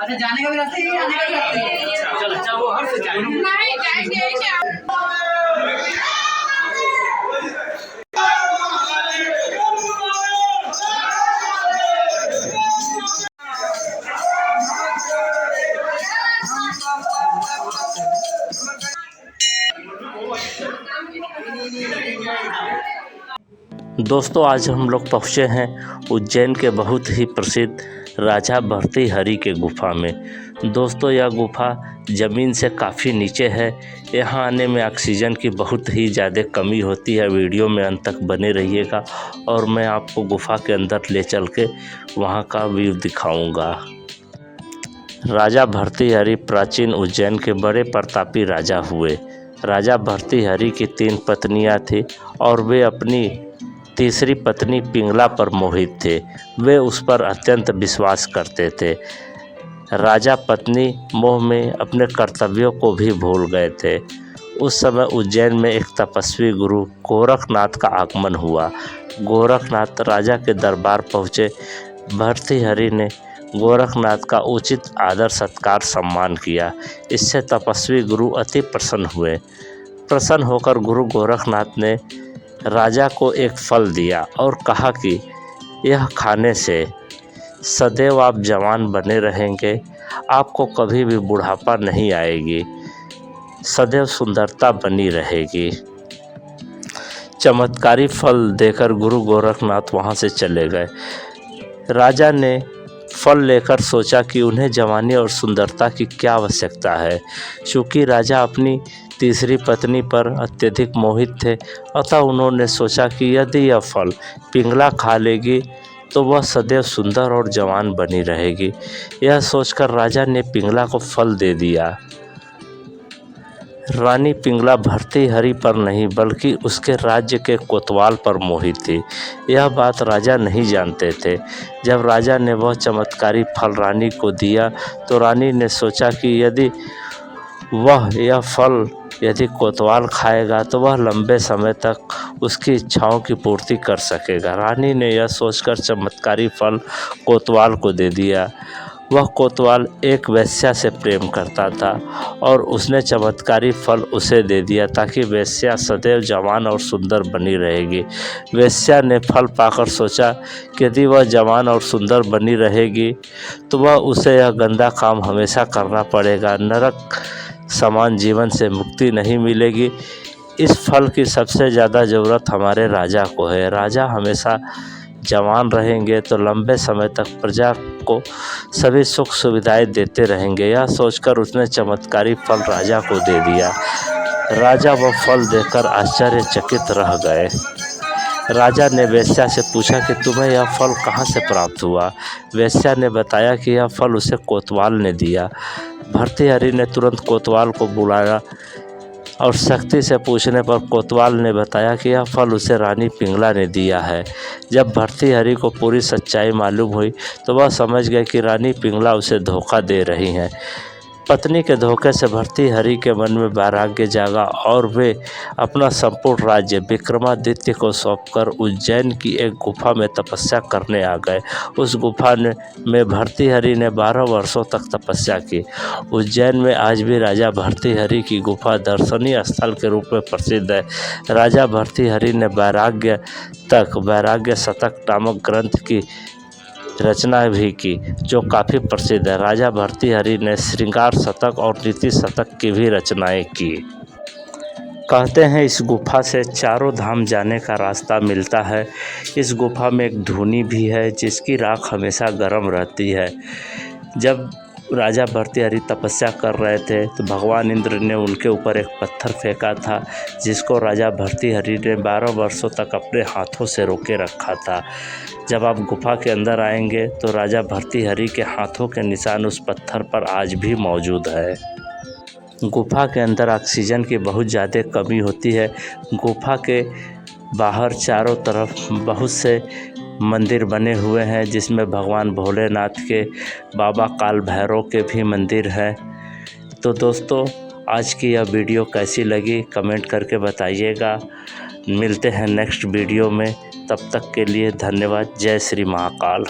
अच्छा जाने का भी रास्ता है, आने का भी रास्ता है। चल अच्छा वो हर से जाएंगे। नहीं जाएंगे क्या? दोस्तों आज हम लोग पहुँचे हैं उज्जैन के बहुत ही प्रसिद्ध राजा भर्तृहरि के गुफा में। दोस्तों यह गुफा ज़मीन से काफ़ी नीचे है। यहाँ आने में ऑक्सीजन की बहुत ही ज़्यादा कमी होती है। वीडियो में अंत तक बने रहिएगा और मैं आपको गुफा के अंदर ले चल के वहाँ का व्यू दिखाऊंगा। राजा भर्तृहरि प्राचीन उज्जैन के बड़े प्रतापी राजा हुए। राजा भर्तृहरि की 3 पत्नियाँ थीं और वे अपनी तीसरी पत्नी पिंगला पर मोहित थे। वे उस पर अत्यंत विश्वास करते थे। राजा पत्नी मोह में अपने कर्तव्यों को भी भूल गए थे। उस समय उज्जैन में एक तपस्वी गुरु गोरखनाथ का आगमन हुआ। गोरखनाथ राजा के दरबार पहुँचे। भर्तृहरि ने गोरखनाथ का उचित आदर सत्कार सम्मान किया। इससे तपस्वी गुरु अति प्रसन्न हुए। प्रसन्न होकर गुरु गोरखनाथ ने राजा को एक फल दिया और कहा कि यह खाने से सदैव आप जवान बने रहेंगे, आपको कभी भी बुढ़ापा नहीं आएगी, सदैव सुंदरता बनी रहेगी। चमत्कारी फल देकर गुरु गोरखनाथ वहाँ से चले गए। राजा ने फल लेकर सोचा कि उन्हें जवानी और सुंदरता की क्या आवश्यकता है। चूँकि राजा अपनी तीसरी पत्नी पर अत्यधिक मोहित थे, अतः उन्होंने सोचा कि यदि यह फल पिंगला खा लेगी तो वह सदैव सुंदर और जवान बनी रहेगी। यह सोचकर राजा ने पिंगला को फल दे दिया। रानी पिंगला भर्तृहरि पर नहीं बल्कि उसके राज्य के कोतवाल पर मोहित थी। यह बात राजा नहीं जानते थे। जब राजा ने वह चमत्कारी फल रानी को दिया तो रानी ने सोचा कि यदि यह फल कोतवाल खाएगा तो वह लंबे समय तक उसकी इच्छाओं की पूर्ति कर सकेगा। रानी ने यह सोचकर चमत्कारी फल कोतवाल को दे दिया। वह कोतवाल एक वेश्या से प्रेम करता था और उसने चमत्कारी फल उसे दे दिया ताकि वेश्या सदैव जवान और सुंदर बनी रहेगी। वेश्या ने फल पाकर सोचा कि यदि वह जवान और सुंदर बनी रहेगी तो वह उसे यह गंदा काम हमेशा करना पड़ेगा, नरक समान जीवन से मुक्ति नहीं मिलेगी। इस फल की सबसे ज़्यादा ज़रूरत हमारे राजा को है। राजा हमेशा जवान रहेंगे तो लंबे समय तक प्रजा को सभी सुख सुविधाएं देते रहेंगे। यह सोचकर उसने चमत्कारी फल राजा को दे दिया। राजा वह फल देखकर आश्चर्यचकित रह गए। राजा ने वेश्या से पूछा कि तुम्हें यह फल कहाँ से प्राप्त हुआ। वेश्या ने बताया कि यह फल उसे कोतवाल ने दिया। भर्तृहरि ने तुरंत कोतवाल को बुलाया और सख्ती से पूछने पर कोतवाल ने बताया कि यह फल उसे रानी पिंगला ने दिया है। जब भर्तृहरि को पूरी सच्चाई मालूम हुई तो वह समझ गए कि रानी पिंगला उसे धोखा दे रही हैं। पत्नी के धोखे से भर्तृहरि के मन में वैराग्य जागा और वे अपना संपूर्ण राज्य विक्रमादित्य को सौंपकर उज्जैन की एक गुफा में तपस्या करने आ गए। उस गुफा में भर्तृहरि ने 12 वर्षों तक तपस्या की। उज्जैन में आज भी राजा भर्तृहरि की गुफा दर्शनीय स्थल के रूप में प्रसिद्ध है। राजा भर्तृहरि ने वैराग्य शतक नामक ग्रंथ की रचना भी की जो काफ़ी प्रसिद्ध है। राजा भर्तृहरि ने श्रृंगार शतक और नीति शतक की भी रचनाएं की। कहते हैं इस गुफा से चारों धाम जाने का रास्ता मिलता है। इस गुफा में एक धूनी भी है जिसकी राख हमेशा गर्म रहती है। जब राजा भर्तृहरि तपस्या कर रहे थे तो भगवान इंद्र ने उनके ऊपर एक पत्थर फेंका था जिसको राजा भर्तृहरि ने 12 वर्षों तक अपने हाथों से रोके रखा था। जब आप गुफा के अंदर आएंगे तो राजा भर्तृहरि के हाथों के निशान उस पत्थर पर आज भी मौजूद है। गुफा के अंदर ऑक्सीजन की बहुत ज़्यादा कमी होती है। गुफा के बाहर चारों तरफ बहुत से मंदिर बने हुए हैं जिसमें भगवान भोलेनाथ के, बाबा काल भैरव के भी मंदिर हैं। तो दोस्तों आज की यह वीडियो कैसी लगी कमेंट करके बताइएगा। मिलते हैं नेक्स्ट वीडियो में, तब तक के लिए धन्यवाद। जय श्री महाकाल।